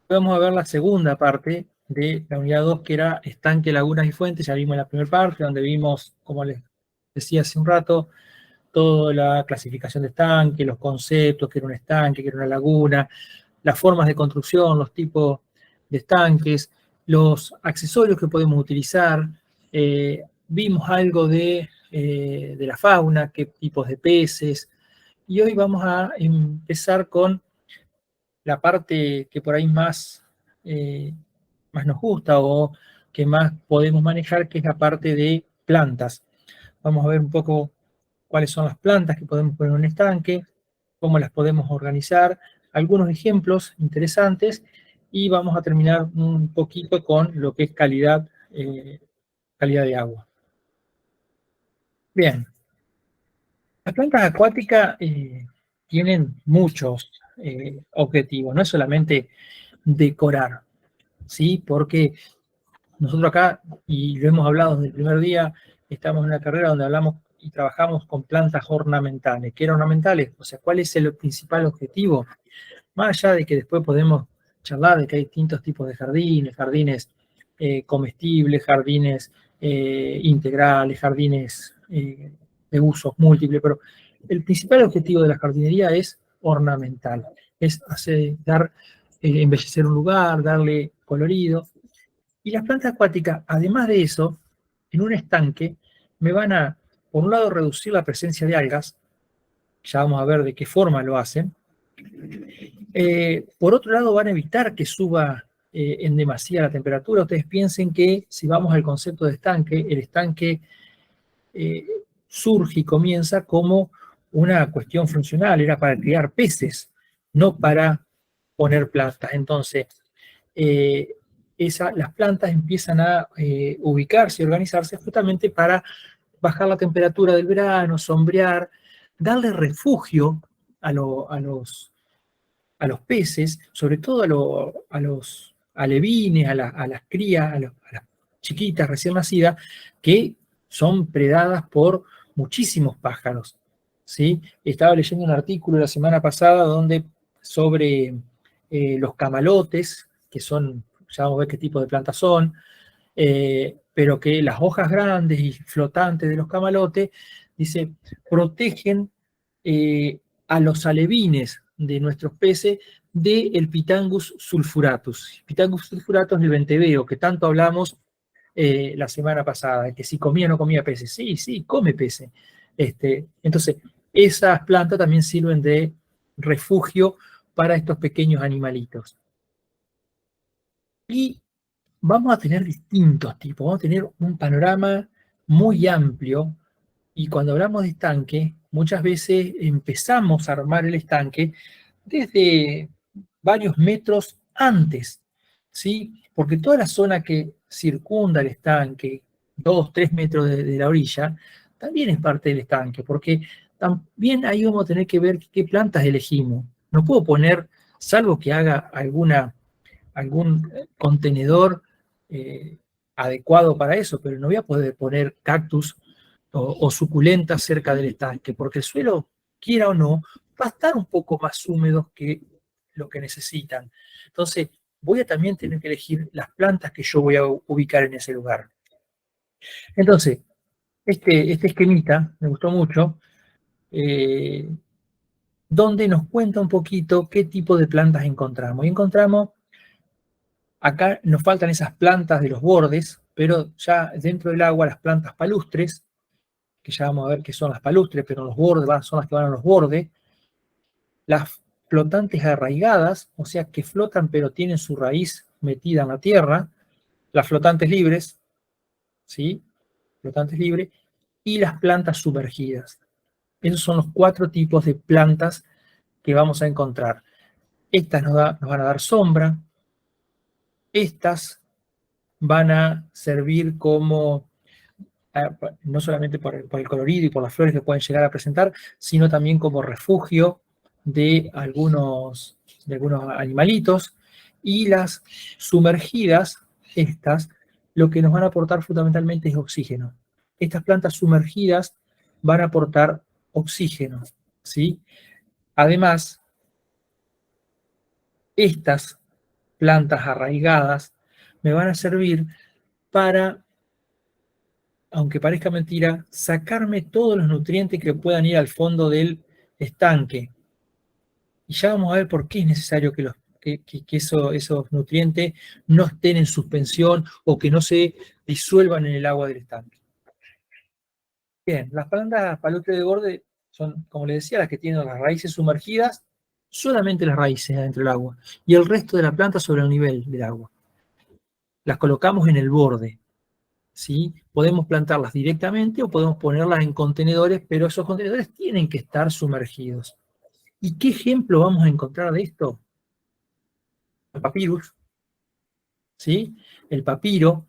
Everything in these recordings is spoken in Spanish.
Vamos a ver la segunda parte de la unidad 2, que era estanque, lagunas y fuentes. Ya vimos la primera parte, donde vimos, como les decía hace un rato, toda la clasificación de estanque, los conceptos, qué era un estanque, qué era una laguna, las formas de construcción, los tipos de estanques, los accesorios que podemos utilizar. Vimos algo de la fauna, qué tipos de peces. Y hoy vamos a empezar con la parte que por ahí más nos gusta o que más podemos manejar, que es la parte de plantas. Vamos a ver un poco cuáles son las plantas que podemos poner en un estanque, cómo las podemos organizar, algunos ejemplos interesantes, y vamos a terminar un poquito con lo que es calidad de agua. Bien, las plantas acuáticas tienen muchos objetivos, no es solamente decorar, ¿sí? Porque nosotros acá, y lo hemos hablado desde el primer día, estamos en una carrera donde hablamos y trabajamos con plantas ornamentales. ¿Qué eran ornamentales? O sea, ¿cuál es el principal objetivo? Más allá de que después podemos charlar de que hay distintos tipos de jardines, jardines comestibles, jardines integrales, jardines de usos múltiples, pero el principal objetivo de la jardinería es ornamental, es embellecer un lugar, darle colorido. Y las plantas acuáticas, además de eso, en un estanque me van a, por un lado, reducir la presencia de algas, ya vamos a ver de qué forma lo hacen. Por otro lado, van a evitar que suba en demasía la temperatura. Ustedes piensen que si vamos al concepto de estanque, el estanque eh, surge y comienza como una cuestión funcional, era para criar peces, no para poner plantas. Entonces, eh, las plantas empiezan a ubicarse y organizarse justamente para bajar la temperatura del verano, sombrear, darle refugio a los peces, sobre todo a los alevines, a las crías, a las chiquitas recién nacidas, que son predadas por muchísimos pájaros. ¿Sí? Estaba leyendo un artículo la semana pasada sobre los camalotes, que son, ya vamos a ver qué tipo de plantas son, pero que las hojas grandes y flotantes de los camalotes, dice, protegen a los alevines de nuestros peces del Pitangus sulfuratus. Pitangus sulfuratus del venteveo, que tanto hablamos la semana pasada, que si comía o no comía peces. Sí, sí, come peces. Entonces, esas plantas también sirven de refugio para estos pequeños animalitos. Y vamos a tener distintos tipos, vamos a tener un panorama muy amplio, y cuando hablamos de estanque, muchas veces empezamos a armar el estanque desde varios metros antes, ¿sí? Porque toda la zona que circunda el estanque, 2, 3 metros de la orilla, también es parte del estanque, porque también ahí vamos a tener que ver qué plantas elegimos. No puedo poner, salvo que haga algún contenedor eh, adecuado para eso, pero no voy a poder poner cactus o suculentas cerca del estanque, porque el suelo, quiera o no, va a estar un poco más húmedo que lo que necesitan. Entonces, voy a también tener que elegir las plantas que yo voy a ubicar en ese lugar. Entonces, este esquemita me gustó mucho, eh, donde nos cuenta un poquito qué tipo de plantas encontramos. Y encontramos, acá nos faltan esas plantas de los bordes, pero ya dentro del agua las plantas palustres, que ya vamos a ver qué son las palustres, pero los bordes son las que van a los bordes, las flotantes arraigadas, o sea que flotan pero tienen su raíz metida en la tierra, las flotantes libres, ¿sí? Flotantes libres, y las plantas sumergidas. Esos son los 4 tipos de plantas que vamos a encontrar. Estas nos van a dar sombra, estas van a servir como no solamente por el colorido y por las flores que pueden llegar a presentar, sino también como refugio de algunos animalitos. Y las sumergidas, estas, lo que nos van a aportar fundamentalmente es oxígeno. Estas plantas sumergidas van a aportar oxígeno, ¿sí? Además, estas plantas arraigadas, me van a servir para, aunque parezca mentira, sacarme todos los nutrientes que puedan ir al fondo del estanque. Y ya vamos a ver por qué es necesario que esos nutrientes no estén en suspensión o que no se disuelvan en el agua del estanque. Bien, las plantas palustre de borde son, como les decía, las que tienen las raíces sumergidas, solamente las raíces adentro del agua, y el resto de la planta sobre el nivel del agua. Las colocamos en el borde, ¿sí? Podemos plantarlas directamente o podemos ponerlas en contenedores, pero esos contenedores tienen que estar sumergidos. ¿Y qué ejemplo vamos a encontrar de esto? El papyrus, ¿sí? El papiro,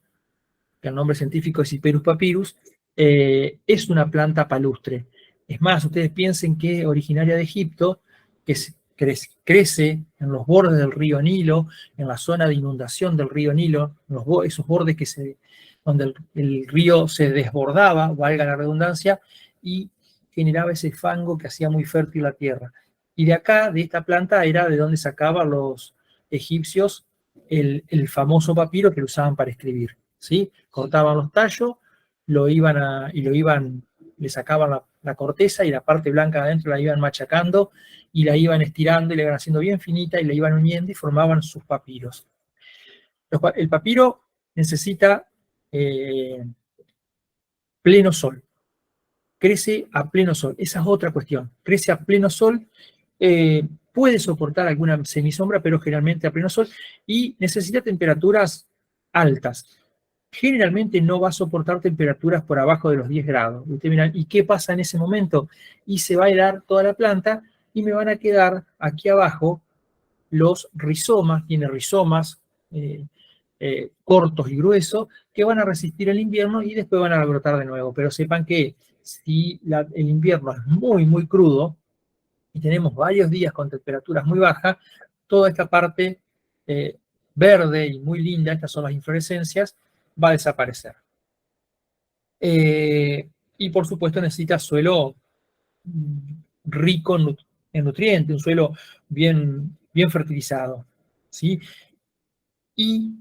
que el nombre científico es Cyperus papyrus, es una planta palustre. Es más, ustedes piensen que es originaria de Egipto, que crece en los bordes del río Nilo, en la zona de inundación del río Nilo, esos bordes donde el río se desbordaba, valga la redundancia, y generaba ese fango que hacía muy fértil la tierra. Y de acá, de esta planta, era de donde sacaban los egipcios el famoso papiro que lo usaban para escribir. ¿Sí? Cortaban los tallos, le sacaban la corteza y la parte blanca de adentro la iban machacando y la iban estirando y la iban haciendo bien finita y la iban uniendo y formaban sus papiros. El papiro necesita pleno sol, crece a pleno sol, esa es otra cuestión, crece a pleno sol, puede soportar alguna semisombra, pero generalmente a pleno sol, y necesita temperaturas altas. Generalmente no va a soportar temperaturas por abajo de los 10 grados. Ustedes miran, ¿y qué pasa en ese momento? Y se va a helar toda la planta y me van a quedar aquí abajo los rizomas, tiene rizomas cortos y gruesos, que van a resistir el invierno y después van a brotar de nuevo. Pero sepan que si el invierno es muy, muy crudo y tenemos varios días con temperaturas muy bajas, toda esta parte verde y muy linda, estas son las inflorescencias, va a desaparecer. Y por supuesto necesita suelo rico en nutrientes, un suelo bien, bien fertilizado, ¿sí? Y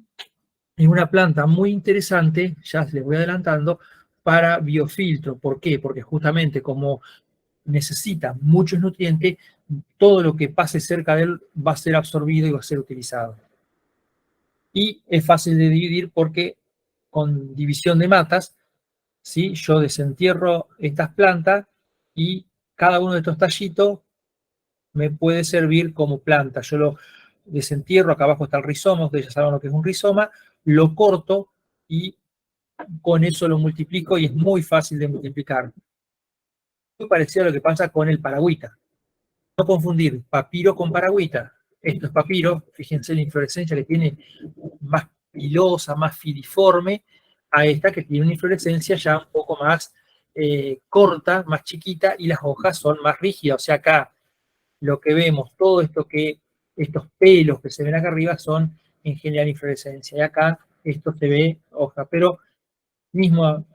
es una planta muy interesante, ya les voy adelantando, para biofiltro. ¿Por qué? Porque justamente como necesita muchos nutrientes, todo lo que pase cerca de él va a ser absorbido y va a ser utilizado. Y es fácil de dividir porque con división de matas, ¿sí? Yo desentierro estas plantas y cada uno de estos tallitos me puede servir como planta. Yo lo desentierro, acá abajo está el rizoma, ustedes ya saben lo que es un rizoma, lo corto y con eso lo multiplico y es muy fácil de multiplicar. Muy parecido a lo que pasa con el paragüita. No confundir papiro con paragüita. Esto es papiro, fíjense la inflorescencia que tiene más pilosa, más filiforme, a esta que tiene una inflorescencia ya un poco más corta, más chiquita, y las hojas son más rígidas. O sea, acá lo que vemos, todo esto estos pelos que se ven acá arriba son en general inflorescencia. Y acá esto se ve hoja, pero mismo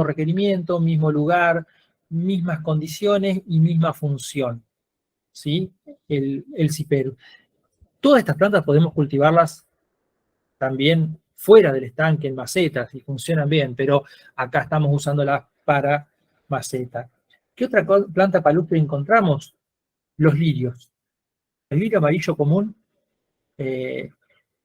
requerimiento, mismo lugar, mismas condiciones y misma función, ¿sí? El ciperu. Todas estas plantas podemos cultivarlas también fuera del estanque, en macetas, y funcionan bien, pero acá estamos usándolas para maceta. ¿Qué otra planta palustre encontramos? Los lirios. El lirio amarillo común,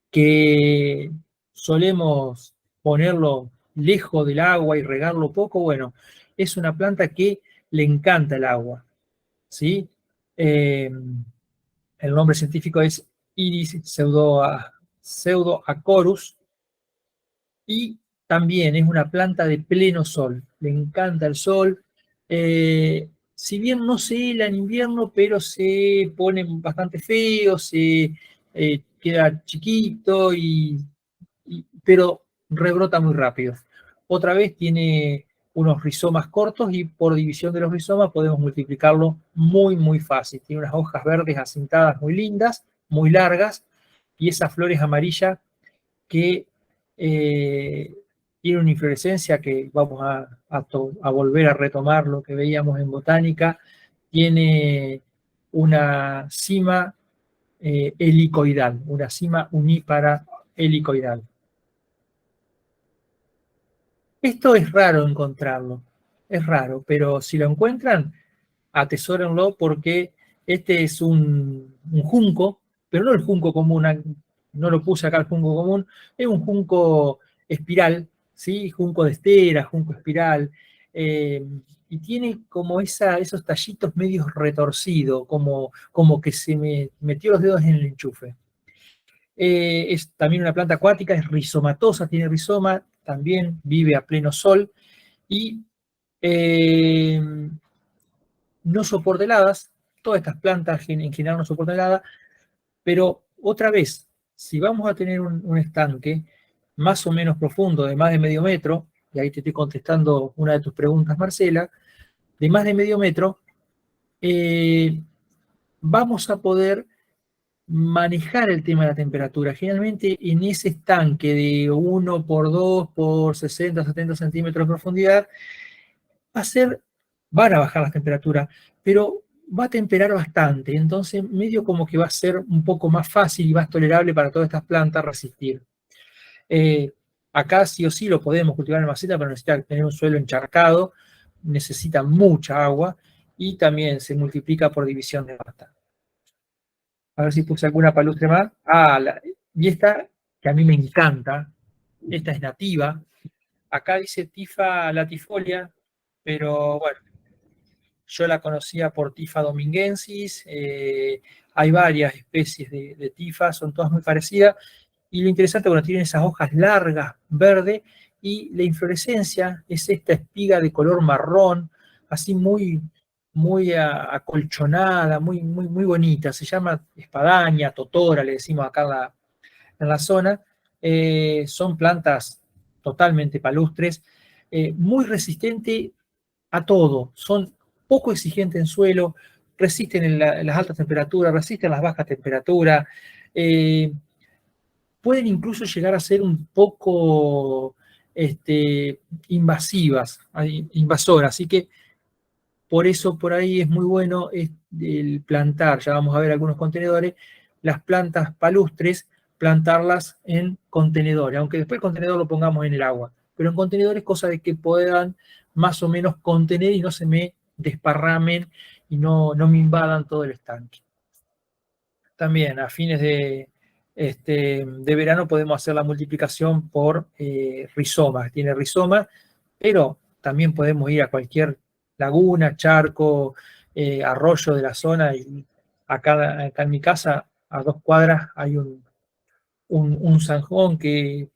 que solemos ponerlo lejos del agua y regarlo poco, bueno, es una planta que le encanta el agua, ¿sí? El nombre científico es Iris pseudoacorus y también es una planta de pleno sol, le encanta el sol. Si bien no se hela en invierno, pero se pone bastante feo, se queda chiquito, pero rebrota muy rápido. Otra vez tiene unos rizomas cortos y por división de los rizomas podemos multiplicarlo muy, muy fácil. Tiene unas hojas verdes acintadas muy lindas, muy largas, y esas flores amarillas que tiene una inflorescencia que vamos a volver a retomar lo que veíamos en botánica, tiene una cima helicoidal, una cima unípara helicoidal. Esto es raro encontrarlo, es raro, pero si lo encuentran, atesórenlo porque este es un junco, pero no el junco común, no lo puse acá el junco común, es un junco espiral, ¿sí? Junco de estera, junco espiral, eh, y tiene como esos tallitos medios retorcidos, como que se me metió los dedos en el enchufe. Es también una planta acuática, es rizomatosa, tiene rizoma, también vive a pleno sol y eh, no soporta heladas. Todas estas plantas en general no soportan heladas, pero otra vez, si vamos a tener un estanque más o menos profundo, de más de medio metro, y ahí te estoy contestando una de tus preguntas, Marcela, de más de medio metro, vamos a poder manejar el tema de la temperatura. Generalmente en ese estanque de 1 por 2 por 60, 70 centímetros de profundidad, va a ser, van a bajar las temperaturas, pero va a temperar bastante, entonces medio como que va a ser un poco más fácil y más tolerable para todas estas plantas resistir. Eh, Acá sí o sí lo podemos cultivar en maceta, pero necesita tener un suelo encharcado, necesita mucha agua y también se multiplica por división de mata. A ver si puse alguna palustre más. Y esta, que a mí me encanta, esta es nativa. Acá dice Tifa latifolia, pero bueno, yo la conocía por Tifa dominguensis. Hay varias especies de Tifa, son todas muy parecidas. Y lo interesante, bueno, tienen esas hojas largas, verde, y la inflorescencia es esta espiga de color marrón, así muy acolchonada, muy bonita. Se llama espadaña, totora, le decimos acá en la zona. Son plantas totalmente palustres, muy resistentes a todo. Son poco exigentes en suelo, resisten en las altas temperaturas, resisten las bajas temperaturas. eh, Pueden incluso llegar a ser un poco invasivas, invasoras. Así que por eso por ahí es muy bueno el plantar, ya vamos a ver algunos contenedores, las plantas palustres, plantarlas en contenedores, aunque después el contenedor lo pongamos en el agua, pero en contenedores, cosa de que puedan más o menos contener y no se me desparramen y no me invadan todo el estanque. También a fines de verano podemos hacer la multiplicación por rizoma. Tiene rizoma, pero también podemos ir a cualquier laguna, charco, arroyo de la zona. Y acá en mi casa, a 2 cuadras, hay un zanjón que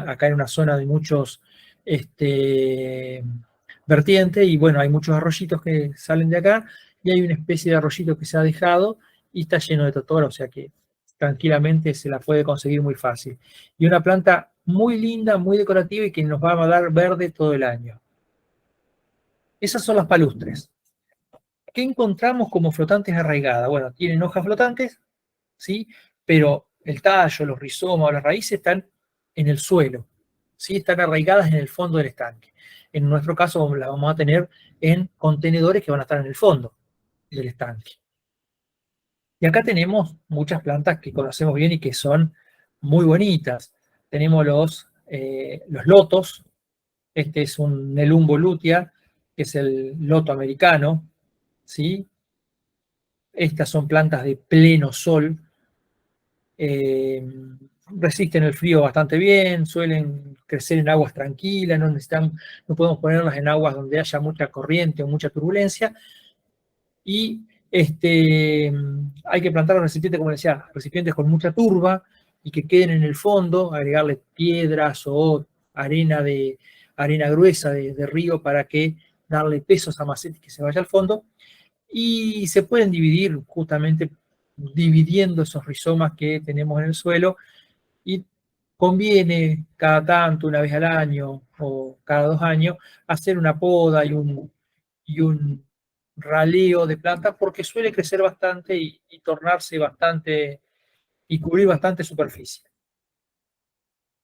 acá en una zona de muchos vertientes, y bueno, hay muchos arroyitos que salen de acá, y hay una especie de arroyito que se ha dejado y está lleno de totora, o sea que tranquilamente se la puede conseguir muy fácil. Y una planta muy linda, muy decorativa y que nos va a dar verde todo el año. Esas son las palustres. ¿Qué encontramos como flotantes arraigadas? Bueno, tienen hojas flotantes, ¿sí? Pero el tallo, los rizomas o las raíces están en el suelo, ¿sí? Están arraigadas en el fondo del estanque. En nuestro caso las vamos a tener en contenedores que van a estar en el fondo del estanque. Y acá tenemos muchas plantas que conocemos bien y que son muy bonitas. Tenemos los lotos. Este es un Nelumbo lutea, que es el loto americano, ¿sí? Estas son plantas de pleno sol, eh, resisten el frío bastante bien, suelen crecer en aguas tranquilas, no podemos ponerlas en aguas donde haya mucha corriente o mucha turbulencia. Y hay que plantar los recipientes, como decía, recipientes con mucha turba y que queden en el fondo, agregarle piedras o arena gruesa de río para que darle peso a esa maceta y que se vaya al fondo. Y se pueden dividir justamente dividiendo esos rizomas que tenemos en el suelo, y conviene cada tanto, una vez al año o cada 2 años, hacer una poda y un raleo de plantas porque suele crecer bastante y tornarse bastante y cubrir bastante superficie.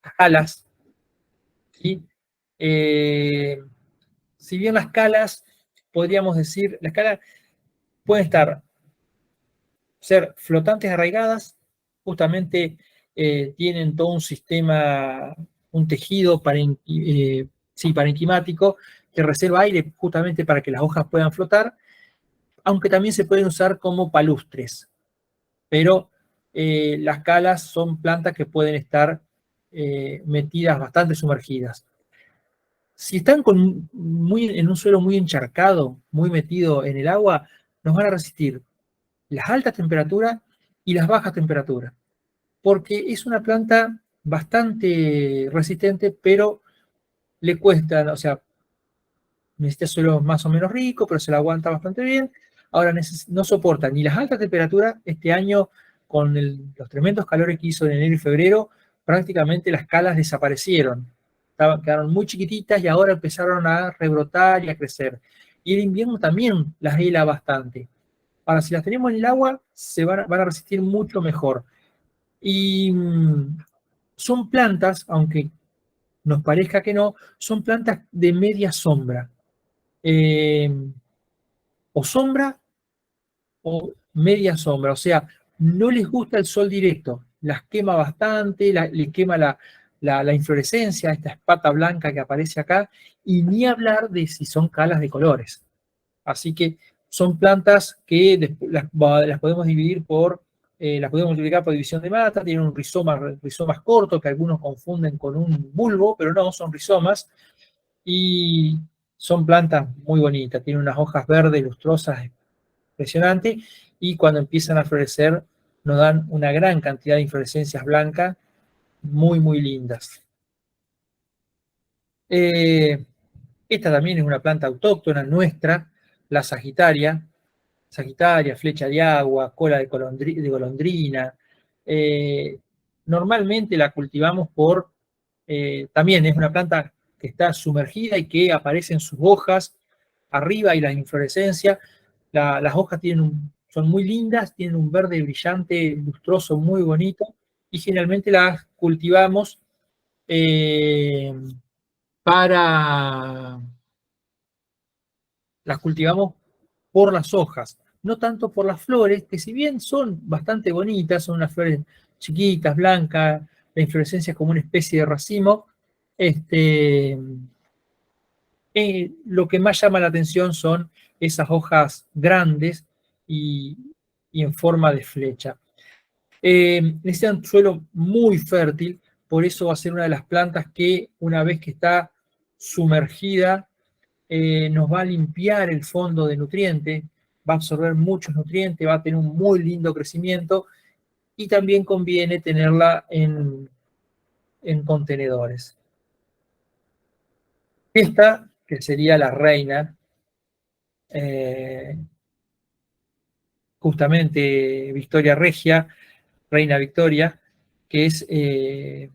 Las calas, ¿sí? Eh, si bien las calas, podríamos decir, las calas pueden estar ser flotantes arraigadas, justamente tienen todo un sistema, un tejido parenquimático que reserva aire justamente para que las hojas puedan flotar, aunque también se pueden usar como palustres, pero las calas son plantas que pueden estar metidas bastante sumergidas. Si están en un suelo muy encharcado, muy metido en el agua, nos van a resistir las altas temperaturas y las bajas temperaturas, porque es una planta bastante resistente, pero le cuesta, o sea, necesita suelo más o menos rico, pero se la aguanta bastante bien. Ahora no soporta ni las altas temperaturas. Este año, con los tremendos calores que hizo en enero y febrero, prácticamente las calas desaparecieron. Quedaron muy chiquititas y ahora empezaron a rebrotar y a crecer. Y el invierno también las hela bastante. Ahora, si las tenemos en el agua, van a resistir mucho mejor. Y son plantas, aunque nos parezca que no, son plantas de media sombra. Eh, o sombra o media sombra, o sea, no les gusta el sol directo, las quema bastante, le quema la inflorescencia, esta espata blanca que aparece acá, y ni hablar de si son calas de colores. Así que son plantas que las podemos dividir las podemos multiplicar por división de mata, tienen rizomas cortos que algunos confunden con un bulbo, pero no, son rizomas, y son plantas muy bonitas, tienen unas hojas verdes lustrosas impresionantes, y cuando empiezan a florecer nos dan una gran cantidad de inflorescencias blancas muy, muy lindas. Eh, Esta también es una planta autóctona nuestra, la Sagitaria, flecha de agua, cola de golondrina. Eh, Normalmente la cultivamos también es una planta que está sumergida y que aparecen sus hojas arriba y las inflorescencias. Las hojas son muy lindas, tienen un verde brillante, lustroso, muy bonito, y generalmente eh, para, las cultivamos por las hojas, no tanto por las flores, que si bien son bastante bonitas, son unas flores chiquitas, blancas, la inflorescencia es como una especie de racimo. este, lo que más llama la atención son esas hojas grandes y, y en forma de flecha. Necesita un suelo muy fértil, por eso va a ser una de las plantas que una vez que está sumergida, nos va a limpiar el fondo de nutrientes, va a absorber muchos nutrientes, va a tener un muy lindo crecimiento, y también conviene tenerla en contenedores. Esta, que sería la reina, eh, justamente Victoria Regia, Reina Victoria, que es... me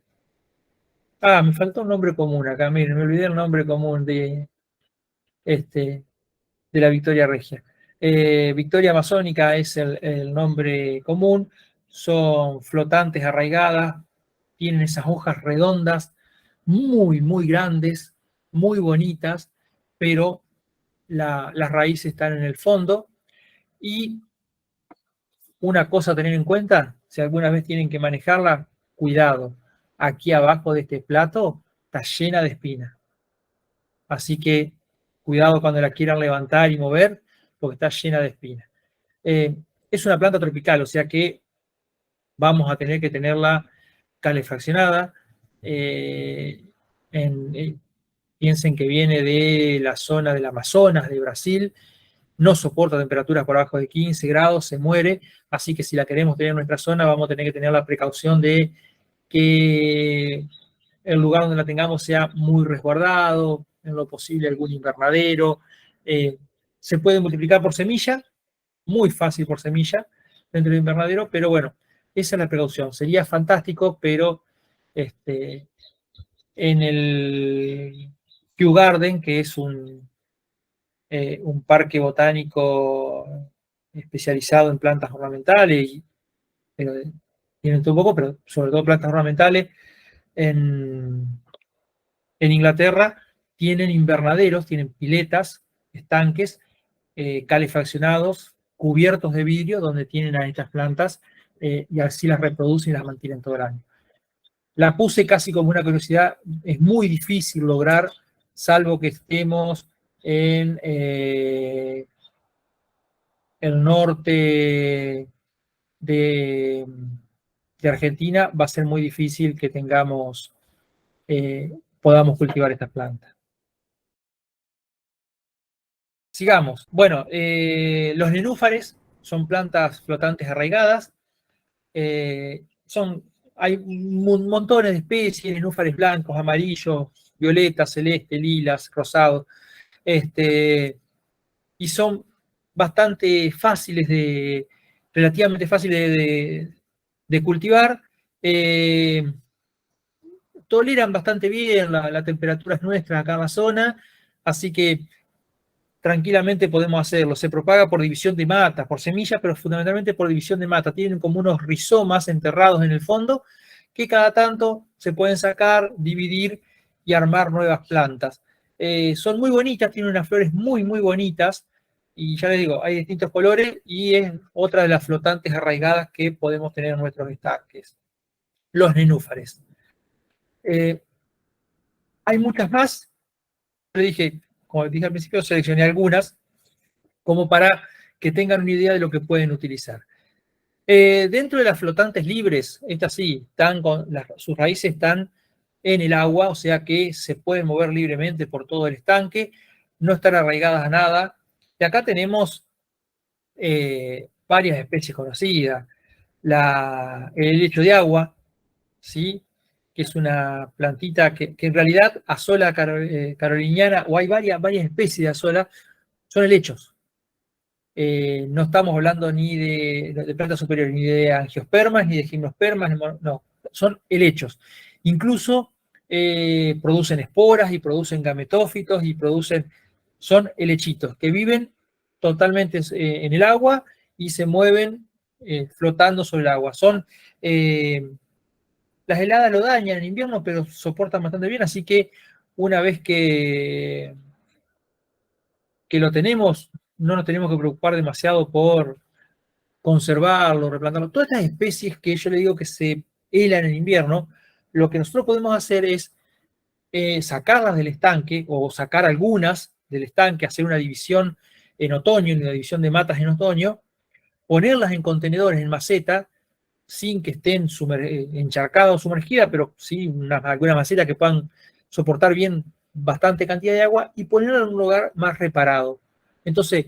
faltó un nombre común acá, miren, me olvidé el nombre común este, de la Victoria Regia. Victoria Amazónica es el nombre común, son flotantes arraigadas, tienen esas hojas redondas, muy, muy grandes, muy bonitas, pero las raíces están en el fondo. Y una cosa a tener en cuenta, si alguna vez tienen que manejarla, cuidado, aquí abajo de este plato está llena de espinas. Así que cuidado cuando la quieran levantar y mover, porque está llena de espinas. Es una planta tropical, o sea que vamos a tener que tenerla calefaccionada. Piensen que viene de la zona del Amazonas, de Brasil, no soporta temperaturas por abajo de 15 grados, se muere, así que si la queremos tener en nuestra zona, vamos a tener que tener la precaución de que el lugar donde la tengamos sea muy resguardado, en lo posible algún invernadero. Se puede multiplicar por semilla, muy fácil por semilla, dentro del invernadero, pero bueno, esa es la precaución. Sería fantástico, pero en el Kew Garden, que es un parque botánico especializado en plantas ornamentales, pero tienen todo un poco, pero sobre todo plantas ornamentales, en Inglaterra tienen invernaderos, tienen piletas, estanques calefaccionados cubiertos de vidrio donde tienen a estas plantas y así las reproducen y las mantienen todo el año. La puse casi como una curiosidad, es muy difícil lograr, salvo que estemos en el norte de, de Argentina, va a ser muy difícil que tengamos, podamos cultivar estas plantas. Sigamos. Bueno, los nenúfares son plantas flotantes arraigadas. Hay montones de especies, nenúfares blancos, amarillos, violetas, celeste, lilas, rosados. Y son bastante fáciles relativamente fáciles de cultivar. Toleran bastante bien la temperatura es nuestra acá en la zona, así que tranquilamente podemos hacerlo. Se propaga por división de matas, por semillas, pero fundamentalmente por división de matas. Tienen como unos rizomas enterrados en el fondo que cada tanto se pueden sacar, dividir y armar nuevas plantas. Son muy bonitas, tienen unas flores muy, muy bonitas. Y ya les digo, hay distintos colores y es otra de las flotantes arraigadas que podemos tener en nuestros estanques. Los nenúfares. Hay muchas más. Le dije, como dije al principio, seleccioné algunas como para que tengan una idea de lo que pueden utilizar. Dentro de las flotantes libres, estas sí, sus raíces están en el agua, o sea que se pueden mover libremente por todo el estanque, no están arraigadas a nada. Y acá tenemos varias especies conocidas. El helecho de agua, ¿sí? Que es una plantita que en realidad azola caroliniana, o hay varias especies de azola, son helechos. No estamos hablando ni de plantas superiores, ni de angiospermas, ni de gimnospermas, no, son helechos. Incluso producen esporas y producen gametófitos y son helechitos que viven totalmente en el agua y se mueven flotando sobre el agua. Las heladas lo dañan en invierno, pero soportan bastante bien, así que una vez que lo tenemos, no nos tenemos que preocupar demasiado por conservarlo, replantarlo. Todas estas especies que yo le digo que se helan en invierno, lo que nosotros podemos hacer es sacarlas del estanque o sacar algunas del estanque, hacer una división en otoño, una división de matas en otoño, ponerlas en contenedores, en maceta, sin que estén encharcadas o sumergidas, pero sí alguna maceta que puedan soportar bien bastante cantidad de agua y ponerlas en un lugar más reparado. Entonces,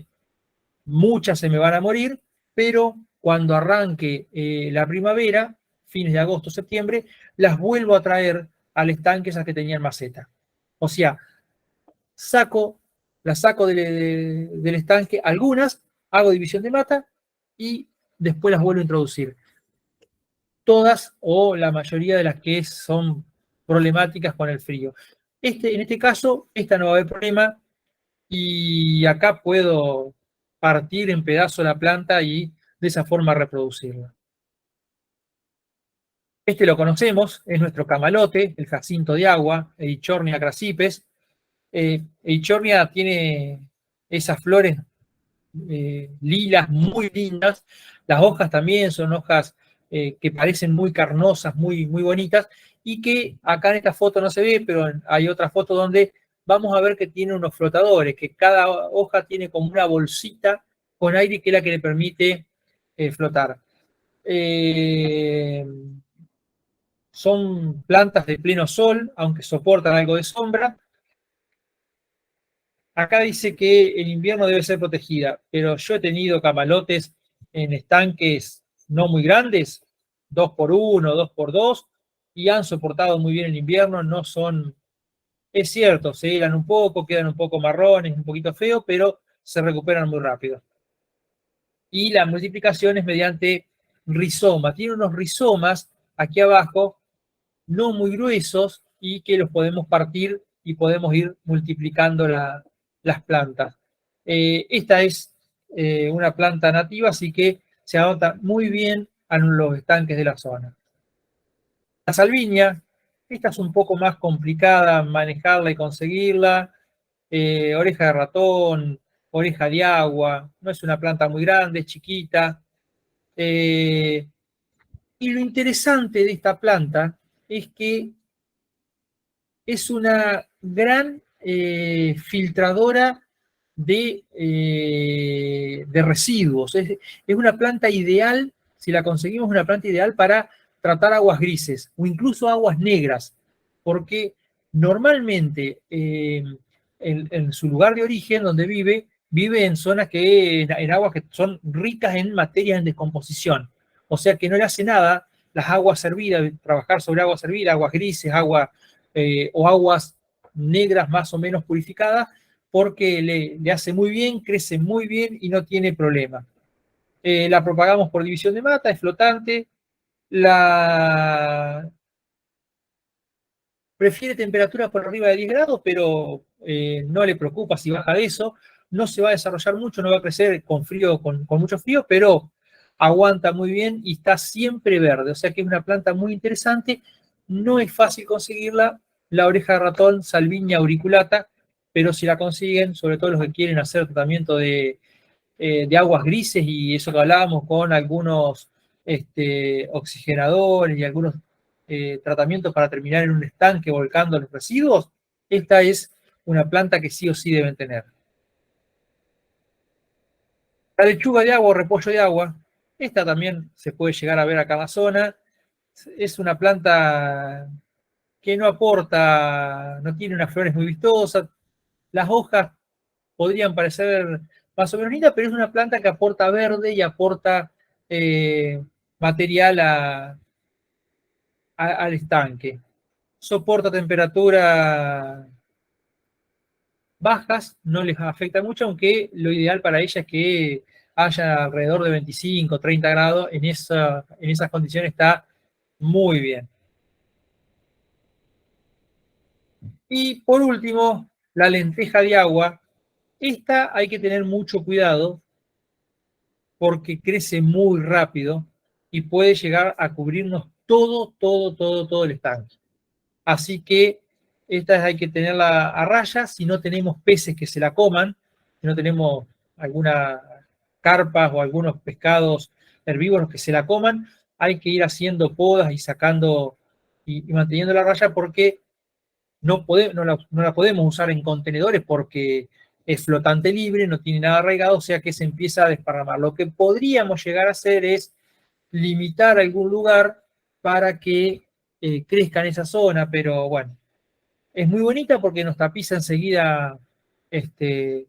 muchas se me van a morir, pero cuando arranque la primavera, fines de agosto, septiembre, las vuelvo a traer al estanque esas que tenían maceta. O sea, las saco del estanque, algunas, hago división de mata y después las vuelvo a introducir. Todas o la mayoría de las que son problemáticas con el frío. En este caso, esta no va a haber problema y acá puedo partir en pedazos la planta y de esa forma reproducirla. Este lo conocemos, es nuestro camalote, el jacinto de agua, Eichhornia crassipes. Eichhornia tiene esas flores lilas muy lindas. Las hojas también son hojas que parecen muy carnosas, muy, muy bonitas, y que acá en esta foto no se ve, pero hay otra foto donde vamos a ver que tiene unos flotadores, que cada hoja tiene como una bolsita con aire que es la que le permite flotar. Son plantas de pleno sol, aunque soportan algo de sombra. Acá dice que en invierno debe ser protegida, pero yo he tenido camalotes en estanques no muy grandes, 2x1, 2x2, y han soportado muy bien el invierno, no son, es cierto, se helan un poco, quedan un poco marrones, un poquito feos, pero se recuperan muy rápido. Y la multiplicación es mediante rizoma, tiene unos rizomas aquí abajo, no muy gruesos, y que los podemos partir y podemos ir multiplicando las plantas. Esta es una planta nativa, así que se adapta muy bien a los estanques de la zona. La salvinia, esta es un poco más complicada manejarla y conseguirla. Oreja de ratón, oreja de agua, no es una planta muy grande, es chiquita. Y lo interesante de esta planta es que es una gran filtradora de residuos. Es una planta ideal, si la conseguimos, una planta ideal para tratar aguas grises o incluso aguas negras, porque normalmente en su lugar de origen, donde vive en zonas en aguas que son ricas en materias en descomposición. O sea que no le hace nada las aguas servidas, trabajar sobre aguas servidas, aguas grises, o aguas negras más o menos purificadas, porque le hace muy bien, crece muy bien y no tiene problema. La propagamos por división de mata, es flotante, la prefiere temperaturas por arriba de 10 grados, pero no le preocupa si baja de eso, no se va a desarrollar mucho, no va a crecer con frío, con mucho frío, pero aguanta muy bien y está siempre verde, o sea que es una planta muy interesante, no es fácil conseguirla, la oreja de ratón Salvinia auriculata, pero si la consiguen, sobre todo los que quieren hacer tratamiento de aguas grises y eso que hablábamos con algunos oxigenadores y algunos tratamientos para terminar en un estanque volcando los residuos, esta es una planta que sí o sí deben tener. La lechuga de agua o repollo de agua, esta también se puede llegar a ver acá en la zona. Es una planta que no aporta, no tiene unas flores muy vistosas. Las hojas podrían parecer más o menos lindas, pero es una planta que aporta verde y aporta eh, material al estanque. Soporta temperaturas bajas, no les afecta mucho, aunque lo ideal para ella es que haya alrededor de 25, 30 grados. En esas condiciones está muy bien. Y por último, la lenteja de agua. Esta hay que tener mucho cuidado porque crece muy rápido y puede llegar a cubrirnos todo el estanque. Así que esta hay que tenerla a raya. Si no tenemos peces que se la coman, si no tenemos algunas carpas o algunos pescados herbívoros que se la coman, hay que ir haciendo podas y sacando y manteniendo la raya porque no la podemos usar en contenedores porque es flotante libre, no tiene nada arraigado, o sea que se empieza a desparramar. Lo que podríamos llegar a hacer es limitar algún lugar para que crezca en esa zona, pero bueno, es muy bonita porque nos tapiza enseguida el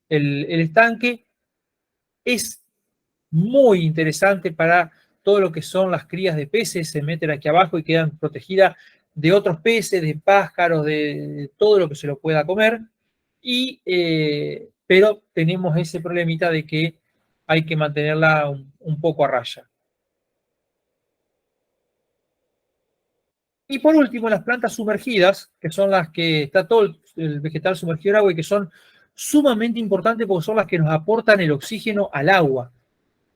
estanque. Es muy interesante para todo lo que son las crías de peces, se meten aquí abajo y quedan protegidas de otros peces, de pájaros, de todo lo que se lo pueda comer. Pero tenemos ese problemita de que hay que mantenerla un poco a raya. Y por último, las plantas sumergidas, que son las que está todo el vegetal sumergido en agua y que son sumamente importantes porque son las que nos aportan el oxígeno al agua.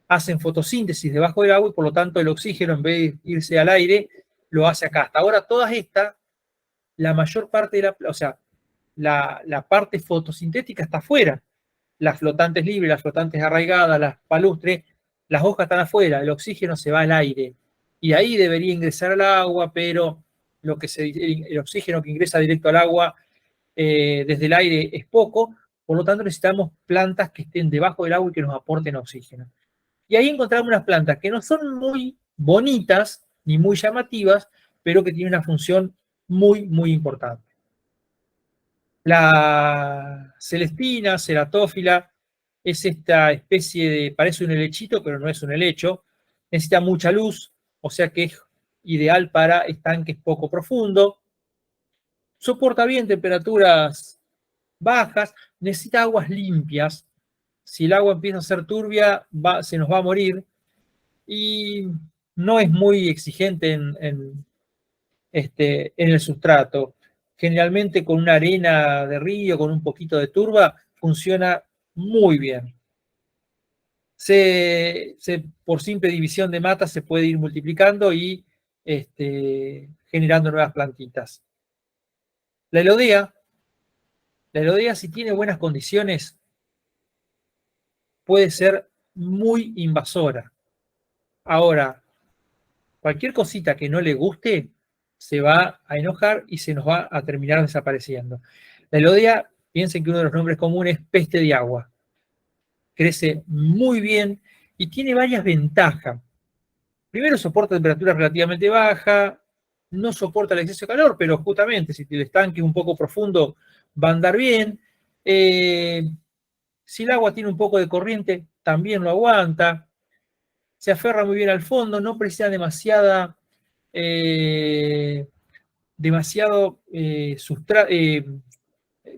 Hacen fotosíntesis debajo del agua y por lo tanto el oxígeno, en vez de irse al aire, lo hace acá. Hasta ahora todas estas, la mayor parte o sea, la parte fotosintética está afuera. Las flotantes libres, las flotantes arraigadas, las palustres, las hojas están afuera, el oxígeno se va al aire. Y ahí debería ingresar al agua, pero el oxígeno que ingresa directo al agua desde el aire es poco, por lo tanto necesitamos plantas que estén debajo del agua y que nos aporten oxígeno. Y ahí encontramos unas plantas que no son muy bonitas ni muy llamativas, pero que tienen una función muy importante. La celestina, ceratófila, es esta especie parece un helechito, pero no es un helecho. Necesita mucha luz, o sea que es ideal para estanques poco profundos. Soporta bien temperaturas bajas, necesita aguas limpias. Si el agua empieza a ser turbia, se nos va a morir. Y no es muy exigente en el sustrato. Generalmente con una arena de río, con un poquito de turba, funciona muy bien. Por simple división de mata se puede ir multiplicando y generando nuevas plantitas. La elodea, si tiene buenas condiciones, puede ser muy invasora. Ahora, cualquier cosita que no le guste se va a enojar y se nos va a terminar desapareciendo. La elodea, piensen que uno de los nombres comunes es peste de agua. Crece muy bien y tiene varias ventajas. Primero, soporta temperaturas relativamente bajas, no soporta el exceso de calor, pero justamente si el estanque es un poco profundo va a andar bien. Si el agua tiene un poco de corriente, también lo aguanta. Se aferra muy bien al fondo, no precisa eh, demasiado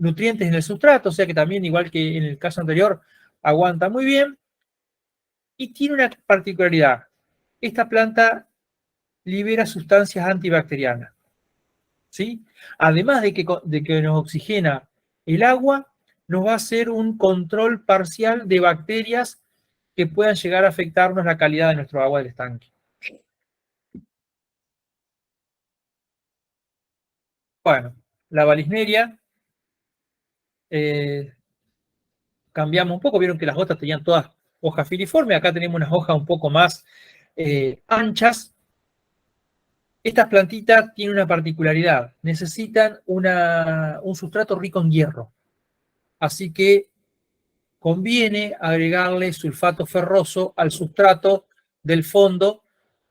nutrientes en el sustrato, o sea que también, igual que en el caso anterior, aguanta muy bien. Y tiene una particularidad. Esta planta libera sustancias antibacterianas, ¿sí? Además de que nos oxigena el agua, nos va a hacer un control parcial de bacterias que puedan llegar a afectarnos la calidad de nuestro agua del estanque. Bueno, la Valisneria, eh, cambiamos un poco, vieron que las otras tenían todas hojas filiformes, acá tenemos unas hojas un poco más anchas. Estas plantitas tienen una particularidad, necesitan un sustrato rico en hierro, así que conviene agregarle sulfato ferroso al sustrato del fondo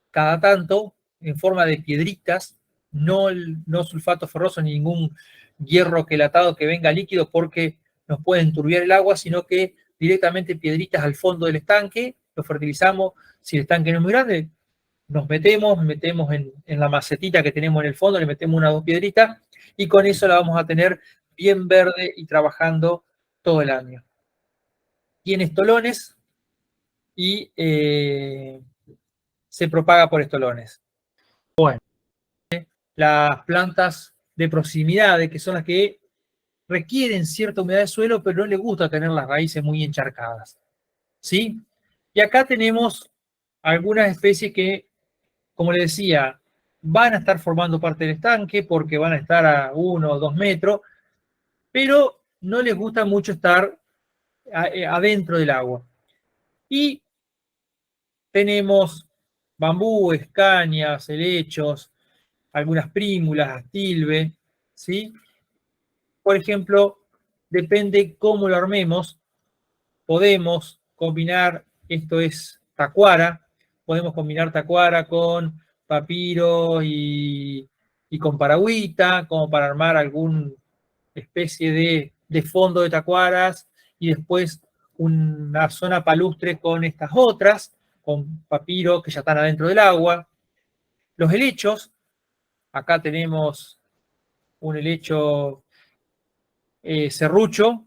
cada tanto en forma de piedritas, no sulfato ferroso ni ningún hierro quelatado que venga líquido porque nos puede enturbiar el agua, sino que directamente piedritas al fondo del estanque, lo fertilizamos. Si el estanque no es muy grande, nos metemos en la macetita que tenemos en el fondo, le metemos una o dos piedritas y con eso la vamos a tener bien verde y trabajando todo el año. Tiene estolones y se propaga por estolones. Bueno, las plantas de proximidad, que son las que requieren cierta humedad de suelo, pero no les gusta tener las raíces muy encharcadas, ¿sí? Y acá tenemos algunas especies que, como les decía, van a estar formando parte del estanque porque van a estar a 1 o 2 metros, pero no les gusta mucho estar adentro del agua. Y tenemos bambúes, cañas, helechos, algunas prímulas, astilbe, ¿sí? Por ejemplo, depende cómo lo armemos, podemos combinar, esto es tacuara, podemos combinar tacuara con papiro y con paragüita, como para armar alguna especie de fondo de tacuaras y después una zona palustre con estas otras, con papiro que ya están adentro del agua. Los helechos, acá tenemos un helecho serrucho,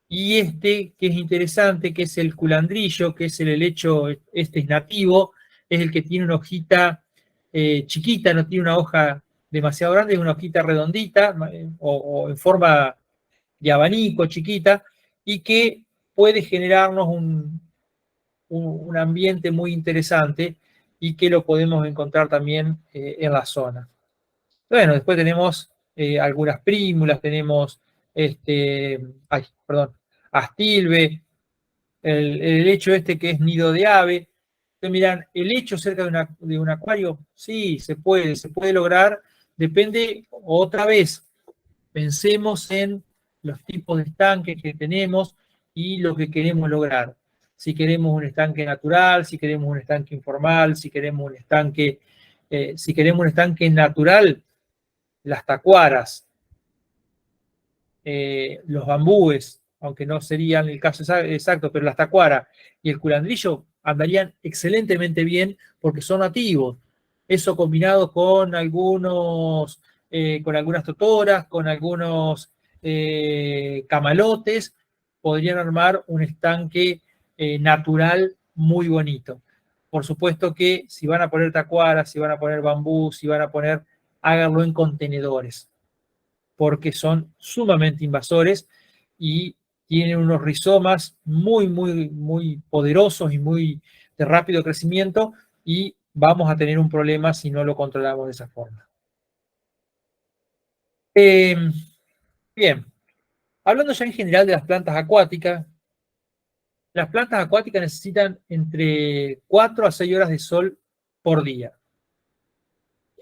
y este, que es interesante, que es el culandrillo, que es el helecho, este es nativo, es el que tiene una hojita chiquita, no tiene una hoja demasiado grande, es una hojita redondita o en forma de abanico chiquita, y que puede generarnos un ambiente muy interesante y que lo podemos encontrar también en la zona. Bueno, después tenemos algunas prímulas, tenemos perdón, astilbe, el helecho este que es nido de ave. Entonces, miran, el hecho cerca de un acuario, sí, se puede lograr, depende, otra vez, pensemos en los tipos de estanques que tenemos y lo que queremos lograr. Si queremos un estanque natural, si queremos un estanque informal, si queremos un estanque natural, las tacuaras, los bambúes, aunque no serían el caso exacto, pero las tacuaras y el culandrillo andarían excelentemente bien porque son nativos. Eso combinado con algunas totoras, con algunos camalotes, podrían armar un estanque natural muy bonito. Por supuesto que si van a poner tacuaras, si van a poner bambú, si van a poner, háganlo en contenedores porque son sumamente invasores y tienen unos rizomas muy, muy, muy poderosos y muy de rápido crecimiento y vamos a tener un problema si no lo controlamos de esa forma. Bien, hablando ya en general de las plantas acuáticas, Las plantas acuáticas necesitan entre 4 a 6 horas de sol por día.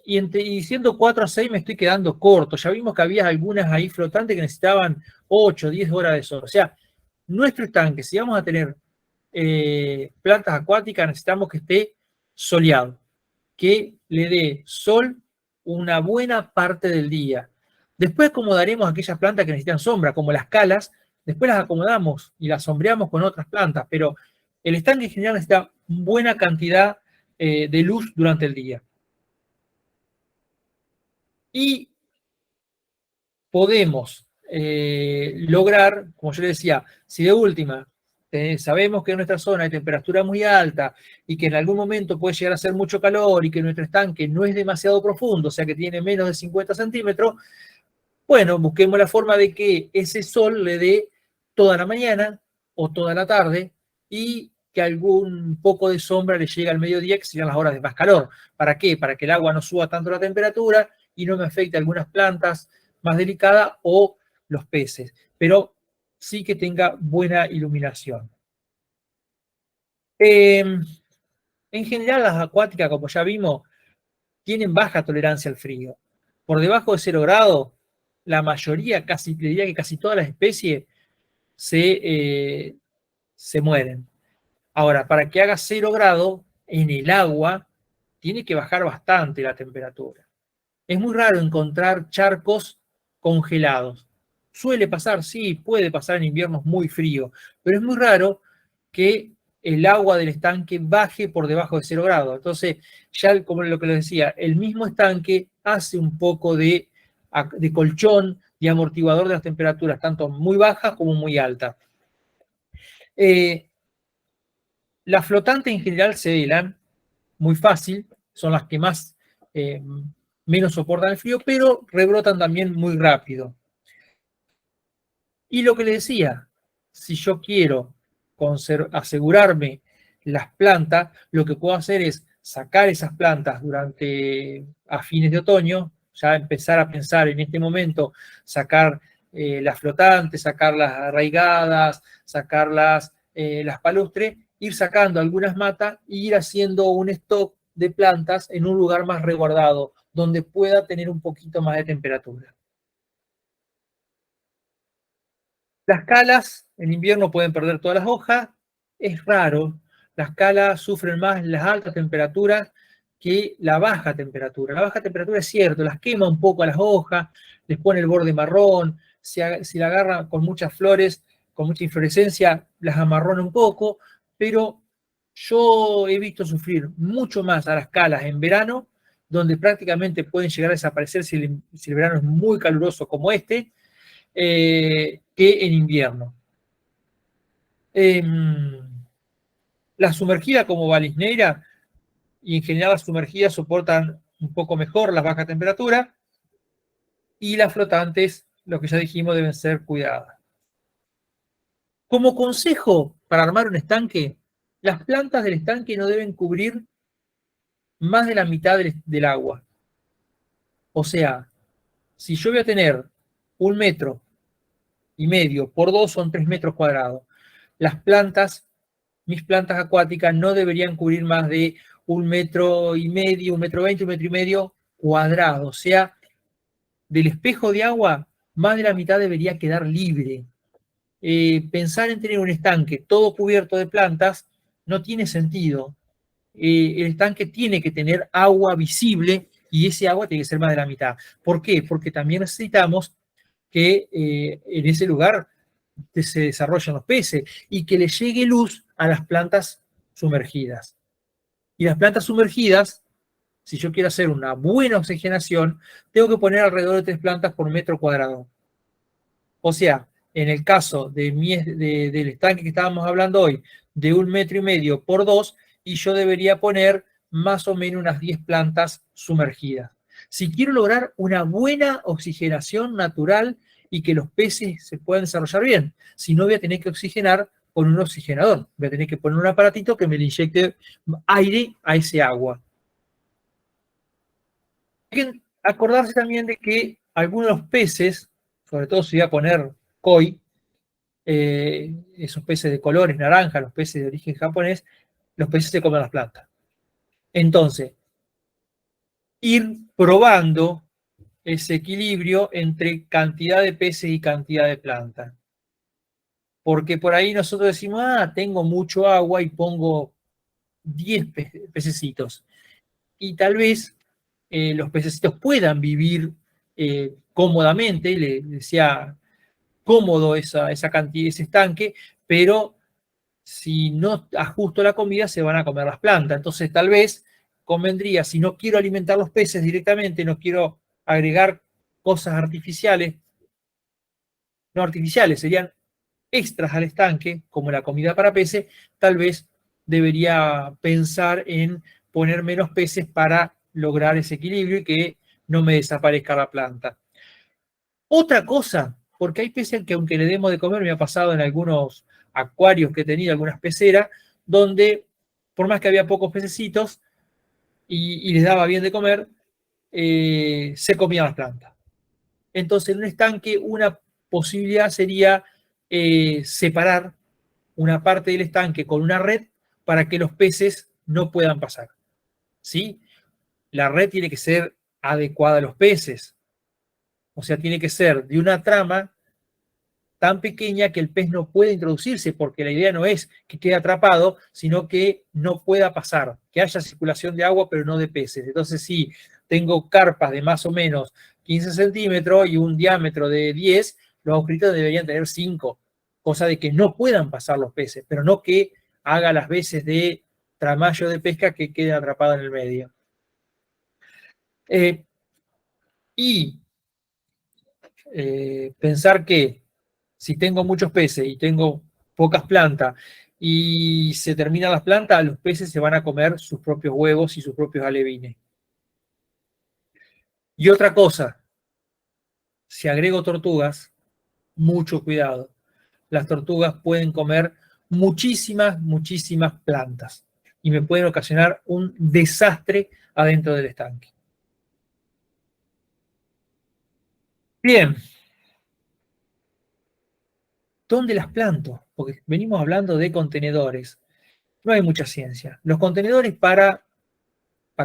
Y siendo 4 a 6 me estoy quedando corto. Ya vimos que había algunas ahí flotantes que necesitaban 8, 10 horas de sol. O sea, nuestro estanque, si vamos a tener plantas acuáticas, necesitamos que esté soleado, que le dé sol una buena parte del día. Después acomodaremos aquellas plantas que necesitan sombra, como las calas, después las acomodamos y las sombreamos con otras plantas, pero el estanque en general necesita buena cantidad de luz durante el día. Y podemos lograr, como yo le decía, si de última sabemos que en nuestra zona hay temperatura muy alta y que en algún momento puede llegar a hacer mucho calor y que nuestro estanque no es demasiado profundo, o sea que tiene menos de 50 centímetros, bueno, busquemos la forma de que ese sol le dé toda la mañana o toda la tarde y que algún poco de sombra le llegue al mediodía, que serían las horas de más calor. ¿Para qué? Para que el agua no suba tanto la temperatura y no me afecte a algunas plantas más delicadas o los peces, pero sí que tenga buena iluminación. En general, las acuáticas, como ya vimos, tienen baja tolerancia al frío. Por debajo de 0 grados, la mayoría, casi, diría que casi todas las especies se, se mueren. Ahora, para que haga 0 grados en el agua, tiene que bajar bastante la temperatura. Es muy raro encontrar charcos congelados. Suele pasar, sí, puede pasar en inviernos muy fríos, pero es muy raro que el agua del estanque baje por debajo de 0 grados. Entonces, ya como lo que les decía, el mismo estanque hace un poco de colchón, de amortiguador de las temperaturas, tanto muy bajas como muy altas. Las flotantes en general se helan muy fácil, son las que más menos soportan el frío, pero rebrotan también muy rápido. Y lo que le decía, si yo quiero asegurarme las plantas, lo que puedo hacer es sacar esas plantas a fines de otoño, ya empezar a pensar en este momento, sacar las flotantes, sacar las arraigadas, sacar las palustres, ir sacando algunas matas e ir haciendo un stock de plantas en un lugar más resguardado, donde pueda tener un poquito más de temperatura. Las calas en invierno pueden perder todas las hojas, es raro. Las calas sufren más las altas temperaturas que la baja temperatura. La baja temperatura es cierto, las quema un poco a las hojas, les pone el borde marrón, si la agarra con muchas flores, con mucha inflorescencia, las amarrona un poco, pero yo he visto sufrir mucho más a las calas en verano, donde prácticamente pueden llegar a desaparecer si el verano es muy caluroso como este, que en invierno. La sumergida como Valisneira, y en general las sumergidas soportan un poco mejor las bajas temperaturas, y las flotantes, lo que ya dijimos, deben ser cuidadas. Como consejo para armar un estanque, las plantas del estanque no deben cubrir más de la mitad del agua. O sea, si yo voy a tener 1,5 metros por 2 son 3 metros cuadrados. Mis plantas acuáticas no deberían cubrir más de 1,5 metros, 1,20 metros, 1,5 metros cuadrados. O sea, del espejo de agua, más de la mitad debería quedar libre. Pensar en tener un estanque todo cubierto de plantas no tiene sentido. El estanque tiene que tener agua visible y ese agua tiene que ser más de la mitad. ¿Por qué? Porque también necesitamos que en ese lugar se desarrollen los peces y que le llegue luz a las plantas sumergidas. Y las plantas sumergidas, si yo quiero hacer una buena oxigenación, tengo que poner alrededor de 3 plantas por metro cuadrado. O sea, en el caso del estanque que estábamos hablando hoy, de 1,5 metros por 2, y yo debería poner más o menos unas 10 plantas sumergidas. Si quiero lograr una buena oxigenación natural y que los peces se puedan desarrollar bien, si no voy a tener que oxigenar con un oxigenador, voy a tener que poner un aparatito que me le inyecte aire a ese agua. Hay que acordarse también de que algunos peces, sobre todo si voy a poner koi, esos peces de colores naranja, los peces de origen japonés, los peces se comen las plantas. Entonces, ir probando ese equilibrio entre cantidad de peces y cantidad de plantas. Porque por ahí nosotros decimos, tengo mucho agua y pongo 10 pececitos. Y tal vez los pececitos puedan vivir cómodamente, les sea cómodo esa cantidad, ese estanque, pero si no ajusto la comida se van a comer las plantas. Entonces tal vez convendría, si no quiero alimentar los peces directamente, no quiero agregar cosas artificiales, no artificiales, serían extras al estanque, como la comida para peces, tal vez debería pensar en poner menos peces para lograr ese equilibrio y que no me desaparezca la planta. Otra cosa, porque hay peces que aunque le demos de comer, me ha pasado en algunos acuarios que he tenido, algunas peceras, donde por más que había pocos pececitos y les daba bien de comer, se comían las plantas. Entonces, en un estanque, una posibilidad sería separar una parte del estanque con una red para que los peces no puedan pasar. ¿Sí? La red tiene que ser adecuada a los peces. O sea, tiene que ser de una trama tan pequeña que el pez no pueda introducirse, porque la idea no es que quede atrapado, sino que no pueda pasar, que haya circulación de agua, pero no de peces. Entonces, si tengo carpas de más o menos 15 centímetros y un diámetro de 10, los agujeritos deberían tener 5, cosa de que no puedan pasar los peces, pero no que haga las veces de tramallo de pesca que quede atrapado en el medio. Y pensar que si tengo muchos peces y tengo pocas plantas y se terminan las plantas, los peces se van a comer sus propios huevos y sus propios alevines. Y otra cosa, si agrego tortugas, mucho cuidado. Las tortugas pueden comer muchísimas plantas y me pueden ocasionar un desastre adentro del estanque. Bien, ¿dónde las planto? Porque venimos hablando de contenedores. No hay mucha ciencia. Los contenedores para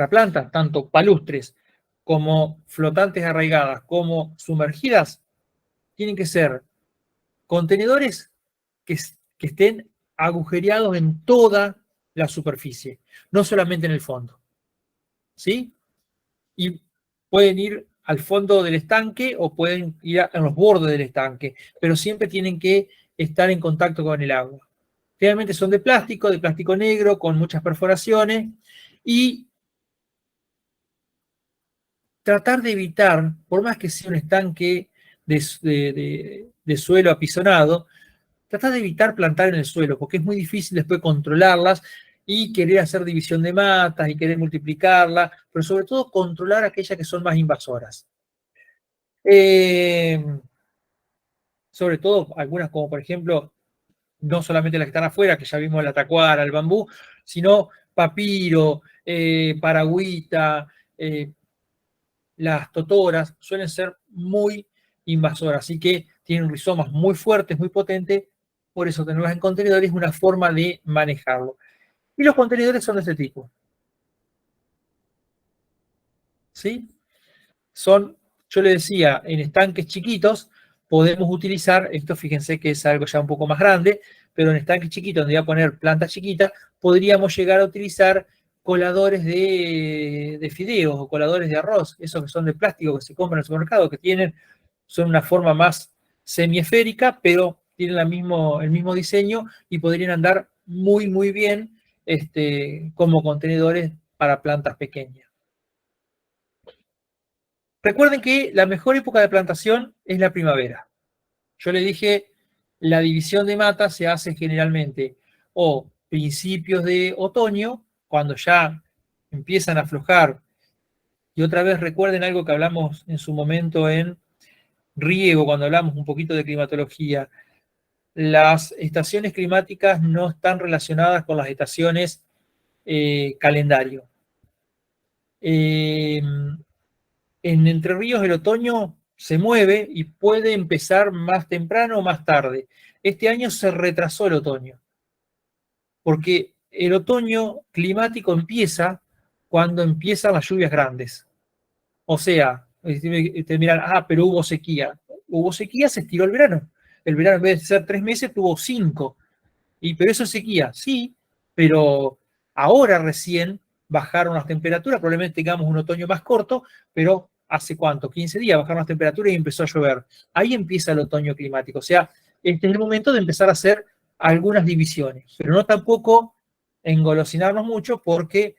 plantas, tanto palustres como flotantes arraigadas, como sumergidas, tienen que ser contenedores que estén agujereados en toda la superficie, no solamente en el fondo. ¿Sí? Y pueden ir al fondo del estanque o pueden ir a los bordes del estanque, pero siempre tienen que estar en contacto con el agua. Generalmente son de plástico negro, con muchas perforaciones, y tratar de evitar, por más que sea un estanque de suelo apisonado, tratar de evitar plantar en el suelo, porque es muy difícil después controlarlas y querer hacer división de matas y querer multiplicarlas, pero sobre todo controlar aquellas que son más invasoras. Eh, Sobre todo algunas como por ejemplo, no solamente las que están afuera, que ya vimos la tacuara, el bambú, sino papiro, paragüita, las totoras suelen ser muy invasoras, así que tienen rizomas muy fuertes, muy potentes, por eso tenerlas en contenedores es una forma de manejarlo. Y los contenedores son de este tipo, ¿sí? Son, yo le decía, en estanques chiquitos podemos utilizar, esto fíjense que es algo ya un poco más grande, pero en estanques chiquitos donde voy a poner plantas chiquitas, podríamos llegar a utilizar coladores de fideos o coladores de arroz, esos que son de plástico que se compran en el supermercado, que son una forma más semiesférica, pero tienen el mismo diseño y podrían andar muy bien como contenedores para plantas pequeñas. Recuerden que la mejor época de plantación es la primavera. Yo le dije, la división de matas se hace generalmente o principios de otoño, cuando ya empiezan a aflojar. Y otra vez recuerden algo que hablamos en su momento en riego, cuando hablamos un poquito de climatología. Las estaciones climáticas no están relacionadas con las estaciones calendario. En Entre Ríos el otoño se mueve y puede empezar más temprano o más tarde. Este año se retrasó el otoño, porque el otoño climático empieza cuando empiezan las lluvias grandes. O sea, te miran, pero hubo sequía. Hubo sequía, se estiró el verano. El verano en vez de ser 3 meses tuvo 5. Pero eso es sequía, sí, pero ahora recién bajaron las temperaturas, probablemente tengamos un otoño más corto, pero ¿hace cuánto? 15 días bajaron las temperaturas y empezó a llover. Ahí empieza el otoño climático. O sea, este es el momento de empezar a hacer algunas divisiones, pero no tampoco engolosinarnos mucho, porque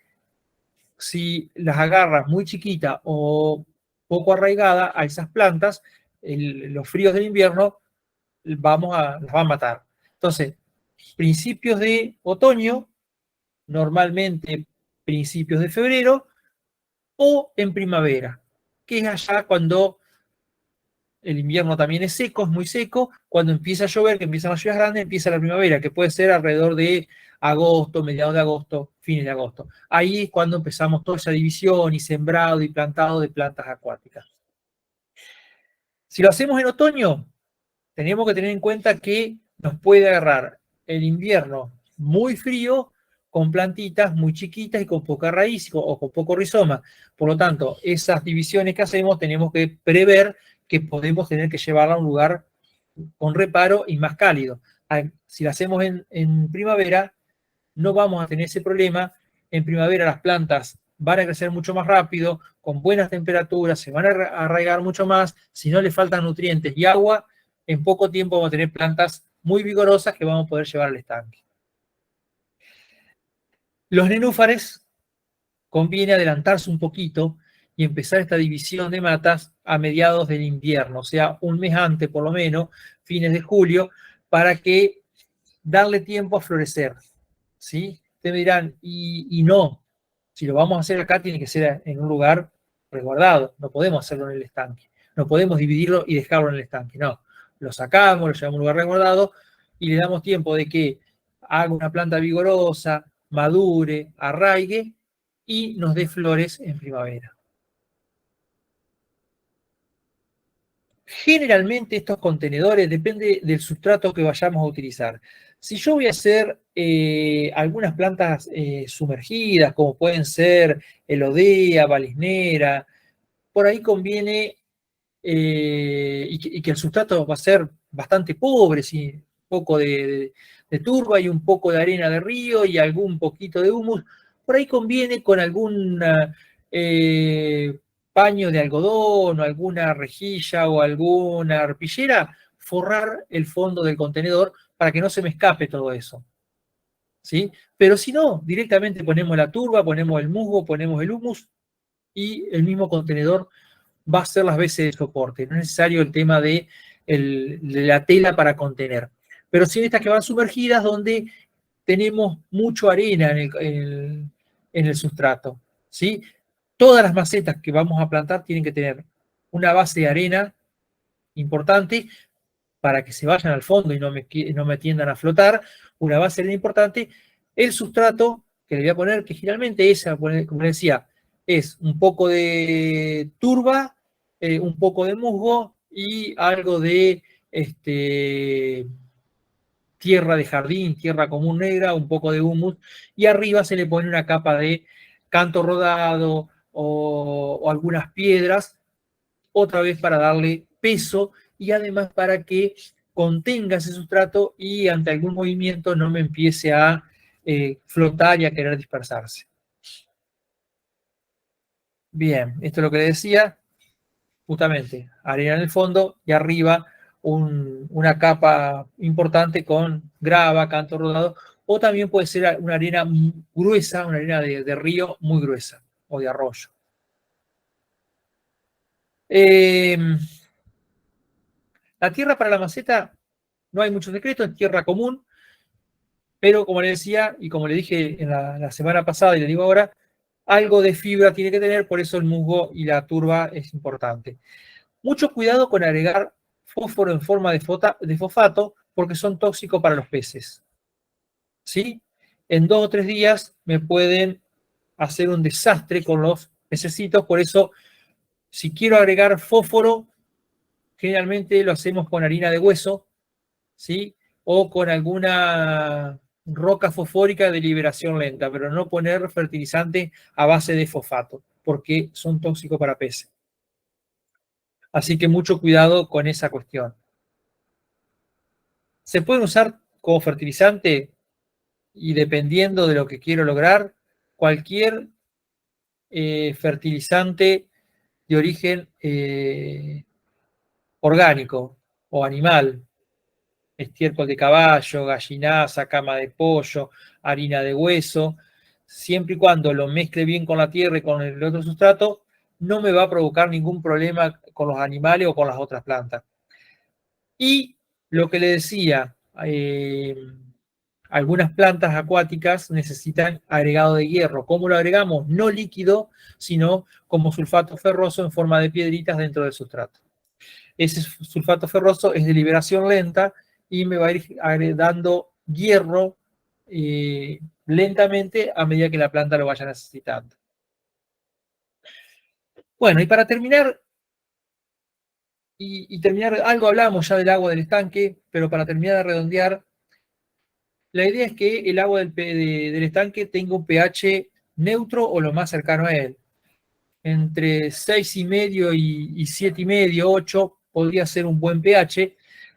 si las agarras muy chiquita o poco arraigada a esas plantas, los fríos del invierno las van a matar. Entonces, principios de otoño, normalmente principios de febrero, o en primavera, que es allá cuando el invierno también es seco, es muy seco. Cuando empieza a llover, que empiezan las lluvias grandes, empieza la primavera, que puede ser alrededor de agosto, mediados de agosto, fines de agosto. Ahí es cuando empezamos toda esa división y sembrado y plantado de plantas acuáticas. Si lo hacemos en otoño, tenemos que tener en cuenta que nos puede agarrar el invierno muy frío, con plantitas muy chiquitas y con poca raíz o con poco rizoma. Por lo tanto, esas divisiones que hacemos tenemos que prever que podemos tener que llevarla a un lugar con reparo y más cálido. Si la hacemos en primavera, no vamos a tener ese problema. En primavera las plantas van a crecer mucho más rápido, con buenas temperaturas, se van a arraigar mucho más. Si no le faltan nutrientes y agua, en poco tiempo vamos a tener plantas muy vigorosas que vamos a poder llevar al estanque. Los nenúfares, conviene adelantarse un poquito y empezar esta división de matas a mediados del invierno, o sea, un mes antes por lo menos, fines de julio, para que darle tiempo a florecer. ¿Sí? Ustedes me dirán, y no, si lo vamos a hacer acá tiene que ser en un lugar resguardado, no podemos hacerlo en el estanque, no podemos dividirlo y dejarlo en el estanque, no, lo sacamos, lo llevamos a un lugar resguardado y le damos tiempo de que haga una planta vigorosa, madure, arraigue y nos dé flores en primavera. Generalmente estos contenedores depende del sustrato que vayamos a utilizar. Si yo voy a hacer algunas plantas sumergidas, como pueden ser elodea, valisnera, por ahí conviene, y que el sustrato va a ser bastante pobre, ¿sí? Un poco de turba y un poco de arena de río y algún poquito de humus, por ahí conviene con alguna paño de algodón o alguna rejilla o alguna arpillera, forrar el fondo del contenedor para que no se me escape todo eso. ¿Sí? Pero si no, directamente ponemos la turba, ponemos el musgo, ponemos el humus y el mismo contenedor va a ser las veces de soporte. No es necesario el tema de la tela para contener. Pero sí en estas que van sumergidas, donde tenemos mucha arena en el sustrato. ¿Sí? Todas las macetas que vamos a plantar tienen que tener una base de arena importante para que se vayan al fondo y no me tiendan a flotar. Una base de arena importante. El sustrato que le voy a poner, que generalmente es, como les decía, es un poco de turba, un poco de musgo y algo de tierra de jardín, tierra común negra, un poco de humus, y arriba se le pone una capa de canto rodado o algunas piedras, otra vez para darle peso y además para que contenga ese sustrato y ante algún movimiento no me empiece a flotar y a querer dispersarse. Bien, esto es lo que decía, justamente, arena en el fondo y arriba una capa importante con grava, canto rodado, o también puede ser una arena gruesa, una arena de río muy gruesa o de arroyo. La tierra para la maceta no hay mucho secreto, es tierra común, pero como le decía y como le dije en la semana pasada y le digo ahora, algo de fibra tiene que tener, por eso el musgo y la turba es importante. Mucho cuidado con agregar fósforo en forma de fosfato, porque son tóxicos para los peces. ¿Sí? En 2 o 3 días me pueden hacer un desastre con los pececitos, por eso si quiero agregar fósforo, generalmente lo hacemos con harina de hueso, ¿sí? O con alguna roca fosfórica de liberación lenta, pero no poner fertilizante a base de fosfato, porque son tóxicos para peces. Así que mucho cuidado con esa cuestión. Se pueden usar como fertilizante y dependiendo de lo que quiero lograr, cualquier fertilizante de origen orgánico o animal, estiércol de caballo, gallinaza, cama de pollo, harina de hueso, siempre y cuando lo mezcle bien con la tierra y con el otro sustrato, no me va a provocar ningún problema con los animales o con las otras plantas. Y lo que le decía, algunas plantas acuáticas necesitan agregado de hierro. ¿Cómo lo agregamos? No líquido, sino como sulfato ferroso en forma de piedritas dentro del sustrato. Ese sulfato ferroso es de liberación lenta y me va a ir dando hierro lentamente a medida que la planta lo vaya necesitando. Bueno, y para terminar, algo hablamos ya del agua del estanque, pero para terminar de redondear, la idea es que el agua del estanque tenga un pH neutro o lo más cercano a él. Entre 6,5 y 7,5, 8 podría ser un buen pH.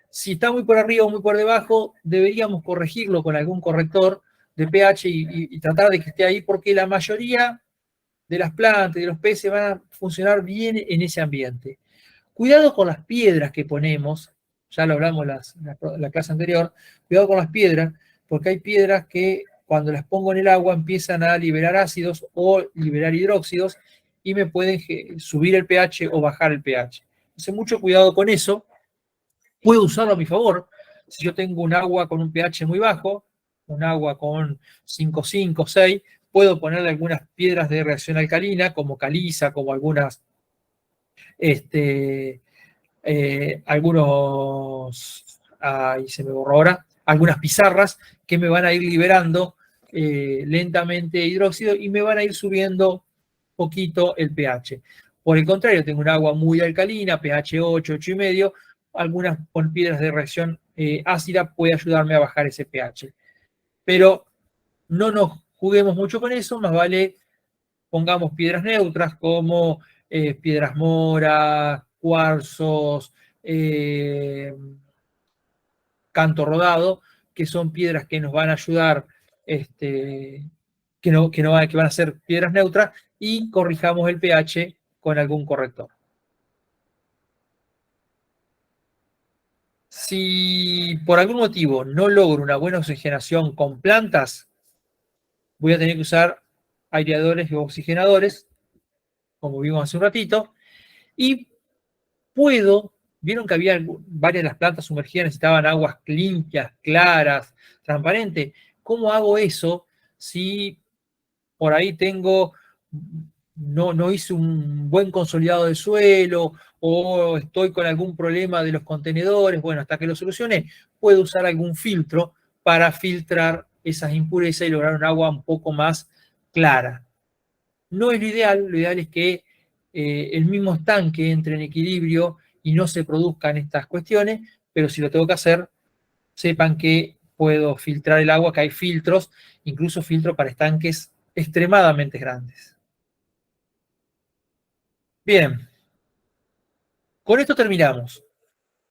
Si está muy por arriba o muy por debajo, deberíamos corregirlo con algún corrector de pH y tratar de que esté ahí, porque la mayoría de las plantas y de los peces van a funcionar bien en ese ambiente. Cuidado con las piedras que ponemos, ya lo hablamos la clase anterior, cuidado con las piedras, porque hay piedras que cuando las pongo en el agua empiezan a liberar ácidos o liberar hidróxidos y me pueden subir el pH o bajar el pH. Entonces, mucho cuidado con eso. Puedo usarlo a mi favor. Si yo tengo un agua con un pH muy bajo, un agua con 5,5, 6, puedo ponerle algunas piedras de reacción alcalina, como caliza, como algunas se me borró ahora, algunas pizarras que me van a ir liberando lentamente hidróxido y me van a ir subiendo poquito el pH. Por el contrario, tengo un agua muy alcalina, pH 8, 8,5, algunas con piedras de reacción ácida puede ayudarme a bajar ese pH. Pero no nos juguemos mucho con eso, más vale pongamos piedras neutras como piedras moras, cuarzos, canto rodado, que son piedras que nos van a ayudar, que van a ser piedras neutras, y corrijamos el pH con algún corrector. Si por algún motivo no logro una buena oxigenación con plantas, voy a tener que usar aireadores y oxigenadores, como vimos hace un ratito, y vieron que había varias de las plantas sumergidas necesitaban aguas limpias, claras, transparentes. ¿Cómo hago eso si por ahí no hice un buen consolidado de suelo o estoy con algún problema de los contenedores? Bueno, hasta que lo solucione, puedo usar algún filtro para filtrar esas impurezas y lograr un agua un poco más clara. No es lo ideal es que el mismo estanque entre en equilibrio y no se produzcan estas cuestiones, pero si lo tengo que hacer, sepan que puedo filtrar el agua, que hay filtros, incluso filtros para estanques extremadamente grandes. Bien, con esto terminamos.